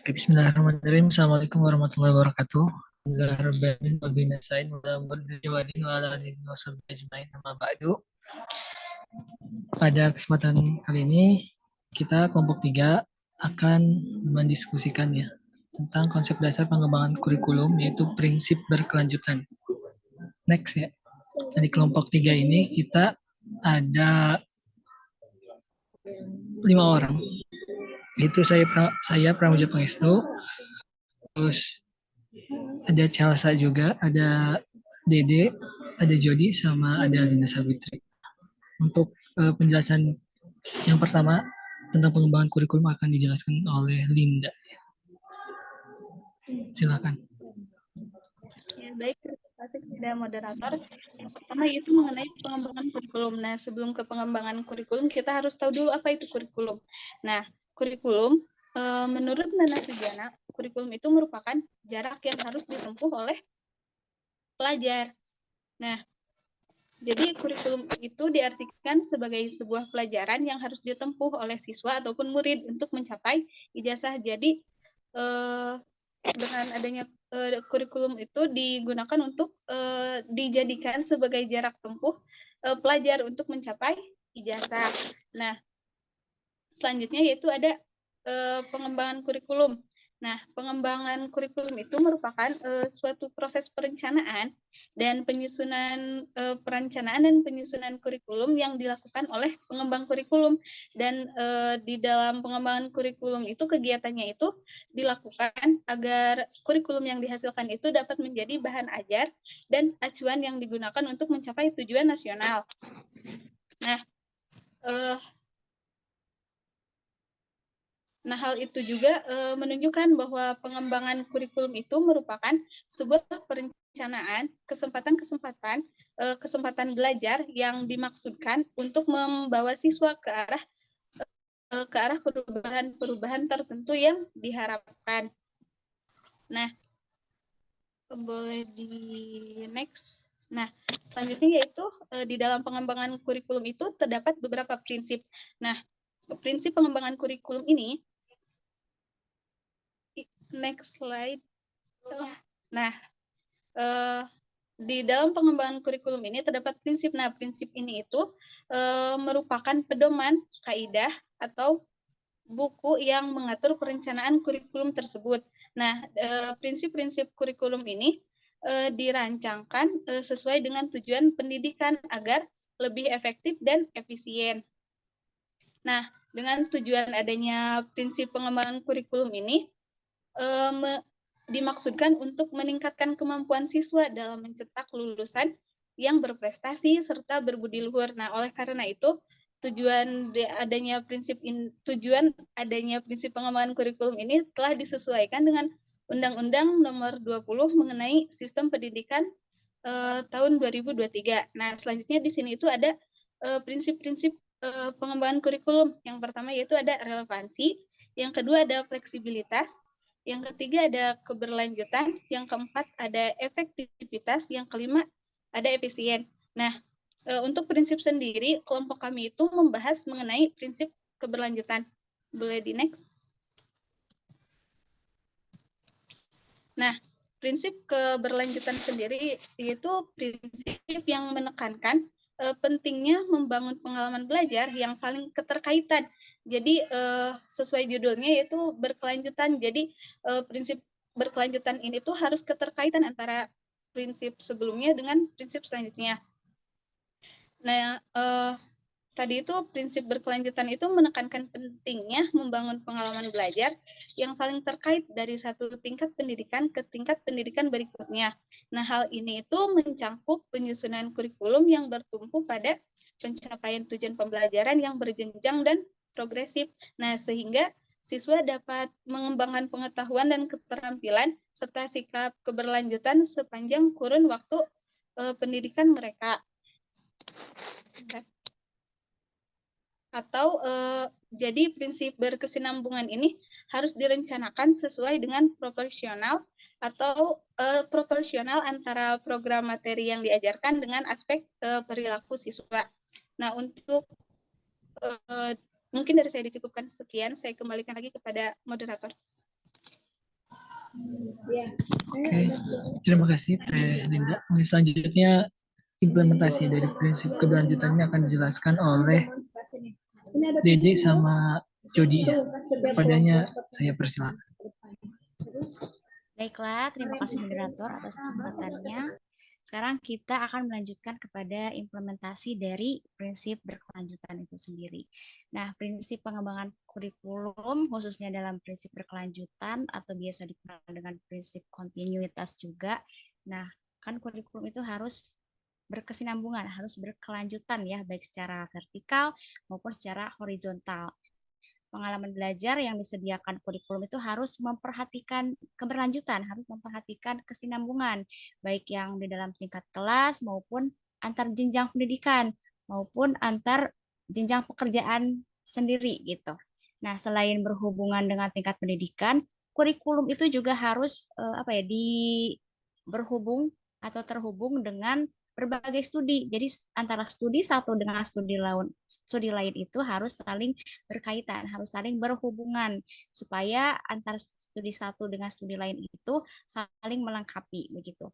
Bismillahirrahmanirrahim. Assalamualaikum warahmatullahi wabarakatuh. Alhamdulillahirrahmanirrahim. Wabinasa'in Pada kesempatan kali ini, kita kelompok 3 akan mendiskusikan ya tentang konsep dasar pengembangan kurikulum, yaitu prinsip berkelanjutan. Next ya. Di kelompok 3 ini kita ada 5 orang. Itu saya Pramuja Pangestu, terus ada Chelsea juga, ada Dede, ada Jody, sama ada Linda Sabitri. Untuk penjelasan yang pertama tentang pengembangan kurikulum akan dijelaskan oleh Linda. Silakan. Ya, baik, terima kasih kepada moderator. Yang pertama yaitu mengenai pengembangan kurikulum. Nah, sebelum ke pengembangan kurikulum, kita harus tahu dulu apa itu kurikulum. Nah, kurikulum menurut Nana Sujana, kurikulum itu merupakan jarak yang harus ditempuh oleh pelajar. Nah, jadi kurikulum itu diartikan sebagai sebuah pelajaran yang harus ditempuh oleh siswa ataupun murid untuk mencapai ijazah. Jadi dengan adanya kurikulum itu digunakan untuk dijadikan sebagai jarak tempuh pelajar untuk mencapai ijazah. Nah, selanjutnya yaitu ada pengembangan kurikulum. Nah, pengembangan kurikulum itu merupakan suatu proses perencanaan dan penyusunan perencanaan dan penyusunan kurikulum yang dilakukan oleh pengembang kurikulum. Dan di dalam pengembangan kurikulum itu kegiatannya itu dilakukan agar kurikulum yang dihasilkan itu dapat menjadi bahan ajar dan acuan yang digunakan untuk mencapai tujuan nasional. Nah, hal itu juga menunjukkan bahwa pengembangan kurikulum itu merupakan sebuah perencanaan, kesempatan belajar yang dimaksudkan untuk membawa siswa ke arah perubahan tertentu yang diharapkan. Nah, boleh di next. Nah, selanjutnya yaitu di dalam pengembangan kurikulum itu terdapat beberapa prinsip. Nah, prinsip pengembangan kurikulum ini next slide. Nah, di dalam pengembangan kurikulum ini terdapat prinsip. Nah, prinsip ini itu merupakan pedoman, kaidah, atau buku yang mengatur perencanaan kurikulum tersebut. Nah, prinsip-prinsip kurikulum ini dirancangkan sesuai dengan tujuan pendidikan agar lebih efektif dan efisien. Nah, dengan tujuan adanya prinsip pengembangan kurikulum ini, dimaksudkan untuk meningkatkan kemampuan siswa dalam mencetak lulusan yang berprestasi serta berbudi luhur. Nah, oleh karena itu tujuan adanya prinsip pengembangan kurikulum ini telah disesuaikan dengan Undang-Undang Nomor 20 mengenai Sistem Pendidikan tahun 2023. Nah, selanjutnya di sini itu ada prinsip-prinsip pengembangan kurikulum. Yang pertama yaitu ada relevansi, yang kedua ada fleksibilitas, yang ketiga ada keberlanjutan, yang keempat ada efektivitas, yang kelima ada efisien. Nah, untuk prinsip sendiri, kelompok kami itu membahas mengenai prinsip keberlanjutan. Boleh di next. Nah, prinsip keberlanjutan sendiri yaitu prinsip yang menekankan pentingnya membangun pengalaman belajar yang saling keterkaitan. Jadi sesuai judulnya yaitu berkelanjutan. Jadi prinsip berkelanjutan ini tuh harus keterkaitan antara prinsip sebelumnya dengan prinsip selanjutnya. Nah, tadi itu prinsip berkelanjutan itu menekankan pentingnya membangun pengalaman belajar yang saling terkait dari satu tingkat pendidikan ke tingkat pendidikan berikutnya. Nah, hal ini itu mencangkup penyusunan kurikulum yang bertumpu pada pencapaian tujuan pembelajaran yang berjenjang dan progresif. Nah, sehingga siswa dapat mengembangkan pengetahuan dan keterampilan serta sikap keberlanjutan sepanjang kurun waktu pendidikan mereka. Atau jadi prinsip berkesinambungan ini harus direncanakan sesuai dengan proporsional atau proporsional antara program materi yang diajarkan dengan aspek perilaku siswa. Nah, untuk Mungkin dari saya dicukupkan sekian, saya kembalikan lagi kepada moderator. Oke, terima kasih Teh Linda. Selanjutnya implementasi dari prinsip keberlanjutannya akan dijelaskan oleh Dede sama Jody ya. Padanya saya persilakan. Baiklah, terima kasih moderator atas kesempatannya. Sekarang kita akan melanjutkan kepada implementasi dari prinsip berkelanjutan itu sendiri. Nah, prinsip pengembangan kurikulum khususnya dalam prinsip berkelanjutan atau biasa dikenal dengan prinsip kontinuitas juga. Nah, kan kurikulum itu harus berkesinambungan, harus berkelanjutan ya, baik secara vertikal maupun secara horizontal. Pengalaman belajar yang disediakan kurikulum itu harus memperhatikan keberlanjutan, harus memperhatikan kesinambungan, baik yang di dalam tingkat kelas maupun antar jenjang pendidikan, maupun antar jenjang pekerjaan sendiri gitu. Nah, selain berhubungan dengan tingkat pendidikan, kurikulum itu juga harus berhubung atau terhubung dengan berbagai studi. Jadi antara studi satu dengan studi lain itu harus saling berkaitan, harus saling berhubungan supaya antara studi satu dengan studi lain itu saling melengkapi begitu.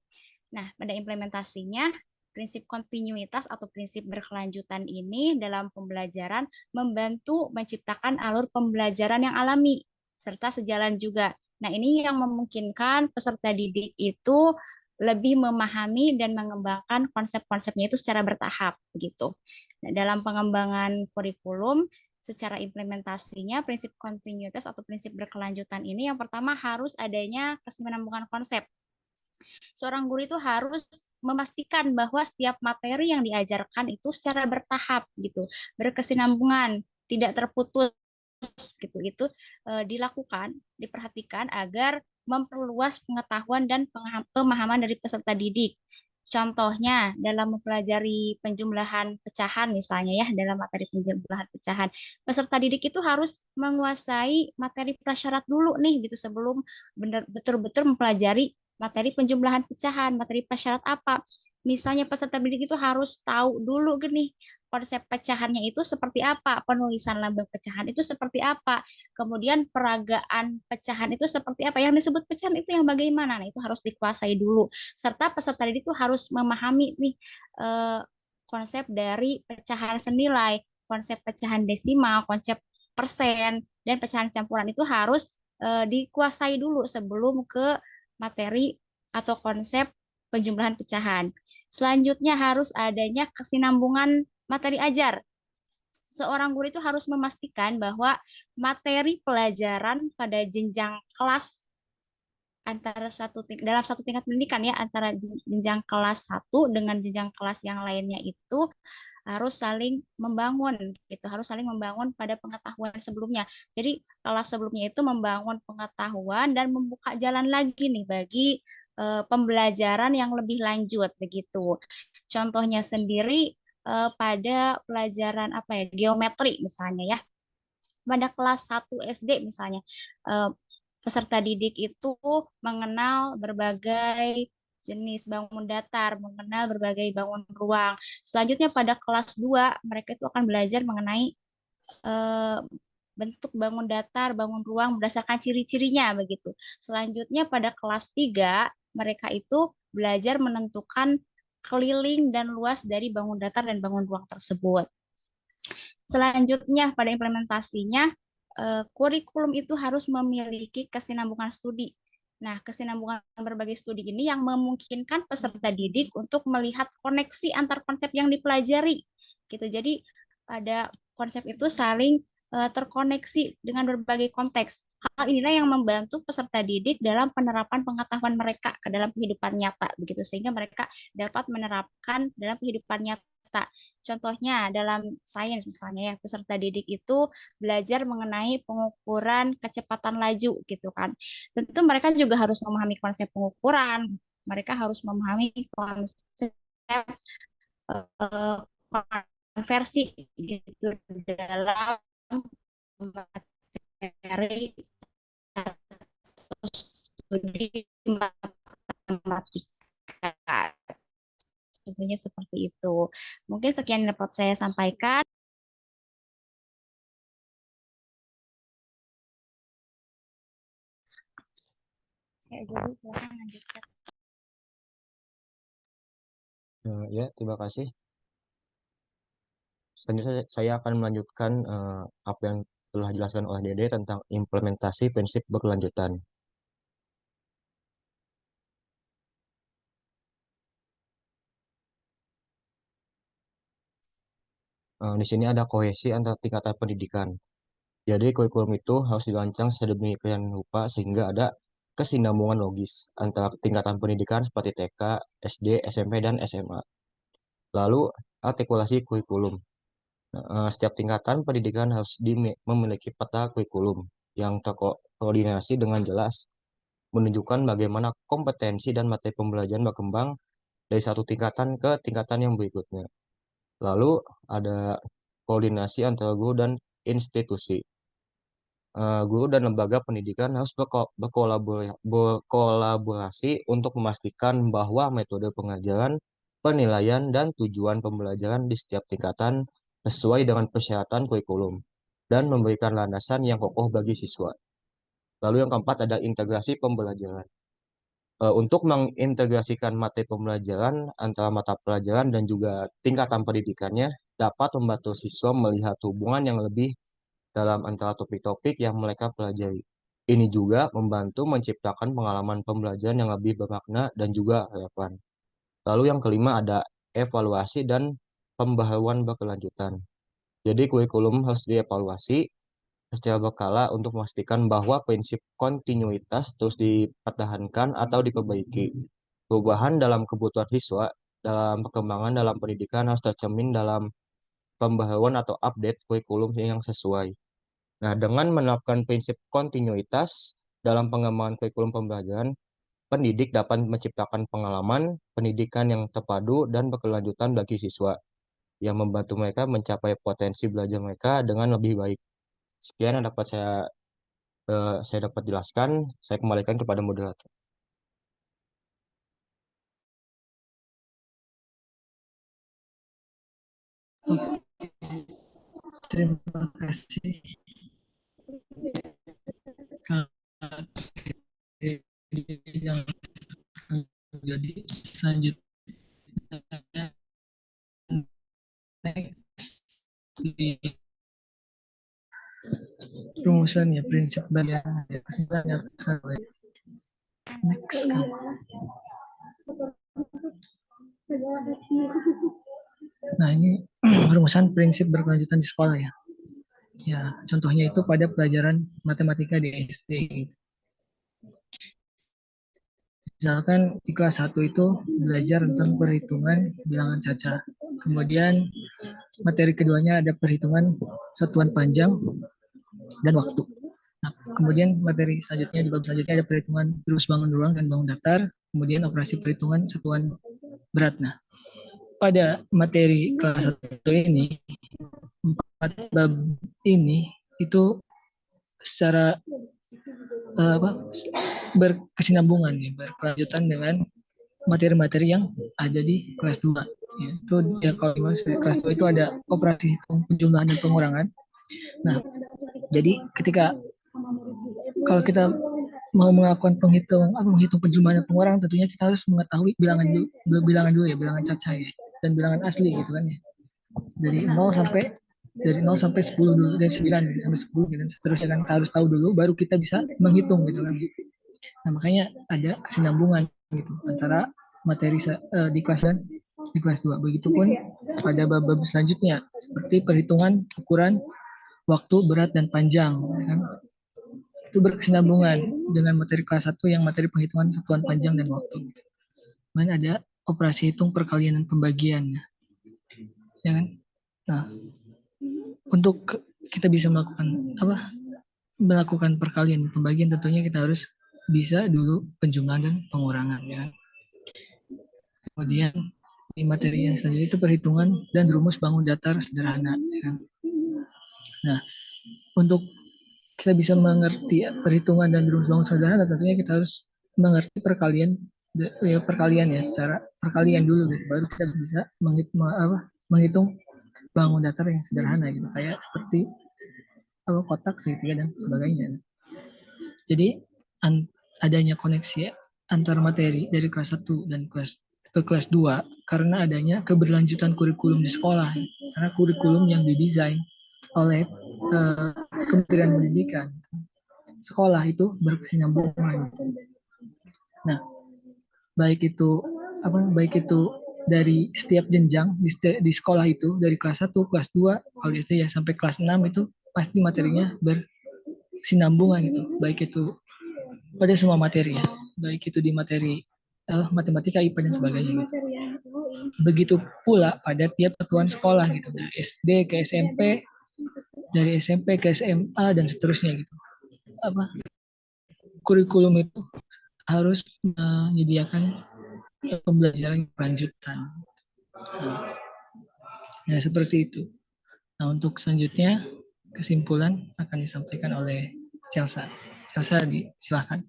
Nah, pada implementasinya prinsip kontinuitas atau prinsip berkelanjutan ini dalam pembelajaran membantu menciptakan alur pembelajaran yang alami serta sejalan juga. Nah, ini yang memungkinkan peserta didik itu lebih memahami dan mengembangkan konsep-konsepnya itu secara bertahap begitu. Nah, dalam pengembangan kurikulum secara implementasinya prinsip kontinuitas atau prinsip berkelanjutan ini yang pertama harus adanya kesinambungan konsep. Seorang guru itu harus memastikan bahwa setiap materi yang diajarkan itu secara bertahap gitu, berkesinambungan, tidak terputus gitu. Itu dilakukan, diperhatikan agar memperluas pengetahuan dan pemahaman dari peserta didik. Contohnya dalam mempelajari penjumlahan pecahan misalnya ya, dalam materi penjumlahan pecahan, peserta didik itu harus menguasai materi prasyarat dulu nih gitu sebelum betul-betul mempelajari materi penjumlahan pecahan, materi prasyarat apa. Misalnya peserta didik itu harus tahu dulu gini, konsep pecahannya itu seperti apa, penulisan lambang pecahan itu seperti apa, kemudian peragaan pecahan itu seperti apa, yang disebut pecahan itu yang bagaimana, nah itu harus dikuasai dulu, serta peserta didik itu harus memahami nih konsep dari pecahan senilai, konsep pecahan desimal, konsep persen, dan pecahan campuran itu harus dikuasai dulu sebelum ke materi atau konsep penjumlahan pecahan. Selanjutnya harus adanya kesinambungan materi ajar. Seorang guru itu harus memastikan bahwa materi pelajaran pada jenjang kelas dalam satu tingkat pendidikan ya, antara jenjang kelas 1 dengan jenjang kelas yang lainnya itu harus saling membangun gitu, harus saling membangun pada pengetahuan sebelumnya. Jadi kelas sebelumnya itu membangun pengetahuan dan membuka jalan lagi nih bagi pembelajaran yang lebih lanjut begitu. Contohnya sendiri pada pelajaran apa ya, geometri misalnya ya. Pada kelas 1 SD misalnya, peserta didik itu mengenal berbagai jenis bangun datar, mengenal berbagai bangun ruang. Selanjutnya pada kelas 2 mereka itu akan belajar mengenai bentuk bangun datar, bangun ruang berdasarkan ciri-cirinya begitu. Selanjutnya pada kelas 3 mereka itu belajar menentukan keliling dan luas dari bangun datar dan bangun ruang tersebut. Selanjutnya pada implementasinya kurikulum itu harus memiliki kesinambungan studi. Nah, kesinambungan berbagai studi ini yang memungkinkan peserta didik untuk melihat koneksi antar konsep yang dipelajari. Gitu. Jadi pada konsep itu saling terkoneksi dengan berbagai konteks. Hal inilah yang membantu peserta didik dalam penerapan pengetahuan mereka ke dalam kehidupan nyata, begitu sehingga mereka dapat menerapkan dalam kehidupan nyata. Contohnya dalam sains misalnya ya, peserta didik itu belajar mengenai pengukuran kecepatan laju gitu kan. Tentu mereka juga harus memahami konsep pengukuran, mereka harus memahami konsep konversi gitu dalam materi atau studi matematika. Tentunya seperti itu. Mungkin sekian dapat saya sampaikan. Ya, jadi silakan lanjutkan. Ya, terima kasih. Selanjutnya saya akan melanjutkan apa yang telah dijelaskan oleh Dede tentang implementasi prinsip berkelanjutan. Di sini ada kohesi antara tingkatan pendidikan. Jadi kurikulum itu harus dirancang sedemikian rupa sehingga ada kesinambungan logis antara tingkatan pendidikan seperti TK, SD, SMP, dan SMA. Lalu artikulasi kurikulum. Setiap tingkatan pendidikan harus memiliki peta kurikulum yang terkoordinasi dengan jelas, menunjukkan bagaimana kompetensi dan materi pembelajaran berkembang dari satu tingkatan ke tingkatan yang berikutnya. Lalu ada koordinasi antara guru dan institusi. Guru dan lembaga pendidikan harus berkolaborasi untuk memastikan bahwa metode pengajaran, penilaian, dan tujuan pembelajaran di setiap tingkatan sesuai dengan persyaratan kurikulum dan memberikan landasan yang kokoh bagi siswa. Lalu yang keempat ada integrasi pembelajaran. Untuk mengintegrasikan materi pembelajaran antara mata pelajaran dan juga tingkatan pendidikannya dapat membantu siswa melihat hubungan yang lebih dalam antara topik-topik yang mereka pelajari. Ini juga membantu menciptakan pengalaman pembelajaran yang lebih bermakna dan juga relevan. Lalu yang kelima ada evaluasi dan pembaharuan berkelanjutan. Jadi kurikulum harus dievaluasi secara berkala untuk memastikan bahwa prinsip kontinuitas terus dipertahankan atau diperbaiki. Perubahan dalam kebutuhan siswa dalam perkembangan dalam pendidikan harus tercermin dalam pembaharuan atau update kurikulum yang sesuai. Nah, dengan menerapkan prinsip kontinuitas dalam pengembangan kurikulum pembelajaran, pendidik dapat menciptakan pengalaman pendidikan yang terpadu dan berkelanjutan bagi siswa, yang membantu mereka mencapai potensi belajar mereka dengan lebih baik. Sekian yang dapat saya dapat jelaskan. Saya kembalikan kepada moderator. Terima kasih. Yang jadi selanjutnya di rumusan ya prinsip bagian kesimpulannya. Next. Nah, ini rumusan prinsip berkelanjutan di sekolah ya. Ya, contohnya itu pada pelajaran matematika di SD. Misalkan di kelas 1 itu belajar tentang perhitungan bilangan caca. Kemudian materi keduanya ada perhitungan satuan panjang dan waktu. Nah, kemudian materi selanjutnya di bab selanjutnya ada perhitungan terus bangun ruang dan bangun datar. Kemudian operasi perhitungan satuan berat. Nah, pada materi kelas 1 ini, 4 bab ini itu secara berkesinambungan ya, berkelanjutan dengan materi-materi yang ada di kelas 2. Ya, itu ya kalau di kelas 2 itu ada operasi hitung penjumlahan dan pengurangan. Nah, jadi ketika kalau kita mau melakukan menghitung penjumlahan dan pengurangan, tentunya kita harus mengetahui bilangan dulu ya, bilangan caca ya, dan bilangan asli gitu kan ya. Dari 0 sampai 10 dulu, dari 9 sampai 10 gitu, dan seterusnya kan kita harus tahu dulu baru kita bisa menghitung gitu kan. Nah, makanya ada kesinambungan gitu antara materi di kelas dan di kelas 2. Begitupun pada bab-bab selanjutnya seperti perhitungan ukuran waktu berat dan panjang kan. Itu berkesinambungan dengan materi kelas 1 yang materi penghitungan satuan panjang dan waktu. Kemudian ada operasi hitung perkalian dan pembagian. Ya kan? Nah, untuk kita bisa melakukan perkalian dan pembagian, tentunya kita harus bisa dulu penjumlahan dan pengurangan ya. Kemudian di materi yang selanjutnya itu perhitungan dan rumus bangun datar sederhana ya. Nah, untuk kita bisa mengerti perhitungan dan rumus bangun sederhana, tentunya kita harus mengerti perkalian ya, secara perkalian dulu gitu. Baru kita bisa menghitung bangun datar yang sederhana gitu, kayak seperti kotak segitiga dan sebagainya. Jadi adanya koneksi antar materi dari kelas 1 dan kelas 2 karena adanya keberlanjutan kurikulum di sekolah. Karena kurikulum yang didesain oleh Kementerian Pendidikan sekolah itu berkesinambungan. Nah, baik itu dari setiap jenjang di sekolah itu dari kelas 1, kelas 2, kalau itu ya sampai kelas 6 itu pasti materinya bersinambungan gitu. Baik itu pada semua materi ya. Baik itu di materi matematika, IPA dan sebagainya gitu. Begitu pula pada tiap satuan sekolah gitu, dari SD ke SMP, dari SMP ke SMA dan seterusnya gitu. Kurikulum itu harus menyediakan pembelajaran lanjutan. Nah, seperti itu. Nah, untuk selanjutnya kesimpulan akan disampaikan oleh Chelsea. Chelsea, silakan.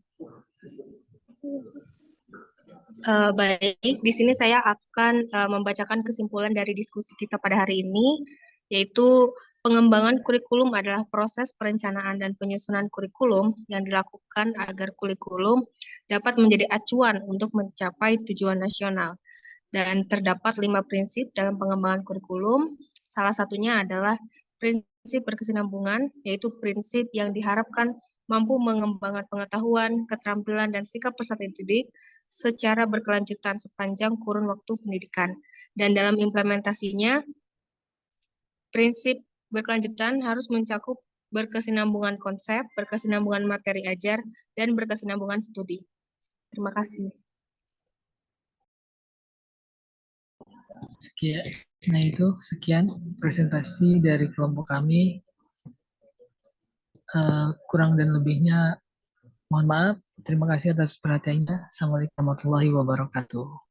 Baik, di sini saya akan membacakan kesimpulan dari diskusi kita pada hari ini, yaitu pengembangan kurikulum adalah proses perencanaan dan penyusunan kurikulum yang dilakukan agar kurikulum dapat menjadi acuan untuk mencapai tujuan nasional. Dan terdapat 5 prinsip dalam pengembangan kurikulum, salah satunya adalah prinsip berkesinambungan, yaitu prinsip yang diharapkan mampu mengembangkan pengetahuan, keterampilan, dan sikap peserta didik secara berkelanjutan sepanjang kurun waktu pendidikan. Dan dalam implementasinya, prinsip berkelanjutan harus mencakup berkesinambungan konsep, berkesinambungan materi ajar, dan berkesinambungan studi. Terima kasih. Sekian presentasi dari kelompok kami. Kurang dan lebihnya mohon maaf. Terima kasih atas perhatiannya. Assalamualaikum warahmatullahi wabarakatuh.